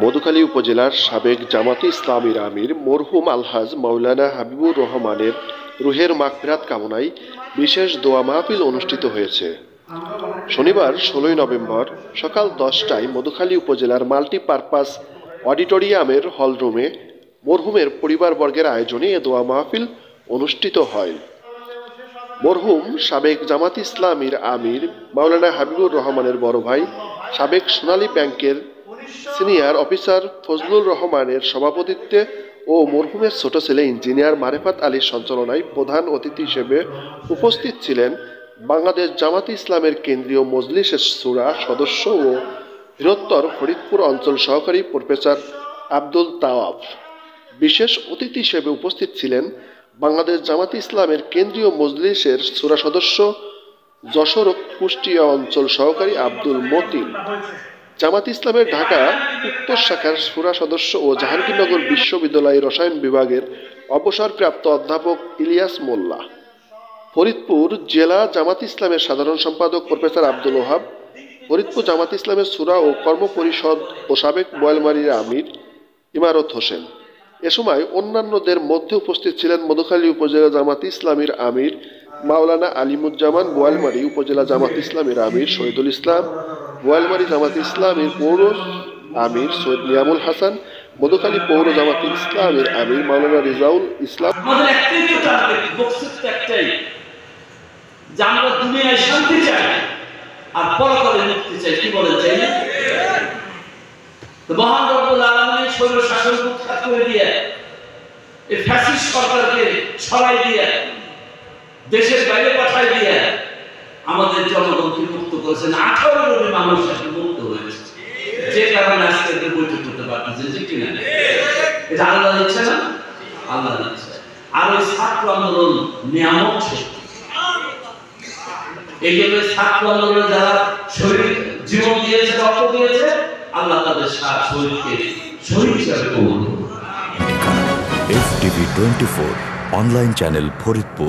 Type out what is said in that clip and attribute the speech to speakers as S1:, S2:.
S1: মধুখালী উপজেলার সাবেক জামাতে ইসলামীর আমির মরহুম আলহাজ মাওলানা হাবিবুর রহমানের রুহের মাগফিরাত কামনায় বিশেষ দোয়া মাহফিল অনুষ্ঠিত হয়েছে। শনিবার ১৬ নভেম্বর সকাল ১০টায় মধুখালী উপজেলার মাল্টিপারপাস অডিটোরিয়ামের হলরুমে মরহুমের পরিবারবর্গের আয়োজনে এ দোয়া মাহফিল অনুষ্ঠিত হয়। মরহুম সাবেক জামাতে ইসলামীর আমির মাওলানা হাবিবুর রহমানের বড় ভাই সাবেক সোনালী ব্যাংকের সিনিয়র অফিসার ফজলুর রহমানের সভাপতিত্বে ও মরহুমের ছোট ছেলে ইঞ্জিনিয়ার মারেফাত আলীর সঞ্চালনায় প্রধান অতিথি হিসেবে উপস্থিত ছিলেন বাংলাদেশ জামাতে ইসলামের কেন্দ্রীয় মজলিসের শূরা সদস্য ও বৃহত্তর ফরিদপুর অঞ্চল সহকারী প্রফেসর আব্দুল তাওয়াব। বিশেষ অতিথি হিসেবে উপস্থিত ছিলেন বাংলাদেশ জামাতে ইসলামের কেন্দ্রীয় মজলিসের শূরা সদস্য যশোর কুষ্টিয়া অঞ্চল সহকারী আব্দুল মতিন, জামাতে ইসলামের ঢাকা উত্তর শাখার শূরা সদস্য ও জাহাঙ্গীরনগর বিশ্ববিদ্যালয়ের রসায়ন বিভাগের অবসরপ্রাপ্ত অধ্যাপক ইলিয়াস মোল্লা, ফরিদপুর জেলা জামাতে ইসলামের সাধারণ সম্পাদক প্রফেসর আব্দুল ওহাব, ফরিদপুর জামাতে ইসলামের শূরা ও কর্ম পরিষদ ও সাবেক বোয়ালমারীর আমির ইমারত হোসেন। এ সময় অন্যান্যদের মধ্যে উপস্থিত ছিলেন মধুখালী উপজেলা জামাতে ইসলামীর আমির মাওলানা আলিমুজ্জামান, বোয়ালমারী উপজেলা জামাতে ইসলামীর আমির শহীদুল ইসলাম, বোয়ালমারী জামাতে ইসলামীর পৌর আমির সৈয়দ নিয়ামুল হাসান, মধুখালী পৌর জামাতে ইসলামীর আমির মাওলানা রিজাউল ইসলাম।
S2: আমরা দুনিয়ায় শান্তি চাই আর পরকালে মুক্তি চাই, কি বলেন চাই না? মহান রব্বুল আলামিন স্বৈর শাসন উৎখাত করে দিয়ে এই ফ্যাসিস্ট সরকারকে সরাই দিয়ে দেশের বাইরে পাঠাই দিয়ে আমাদের জনগণকে মুক্ত করেছেন। 18 কোটি মানুষ মুক্ত হয়েছে, যে কারণে আজকে বৈঠক করতে পারতেছে। যে কিনা এটা আল্লাহর ইচ্ছা না? আল্লাহর ইচ্ছা। আর ওই ছাত্র আন্দোলন নিয়ামক শক্তি, এই জন্য ছাত্র আন্দোলনে যারা শহীদ জীবন দিয়েছে, রক্ত দিয়েছে, আল্লাহ তাদের শহীদকে শহীদ হিসাবে কবুল করুন।
S3: FTV 24 online channel Faridpur.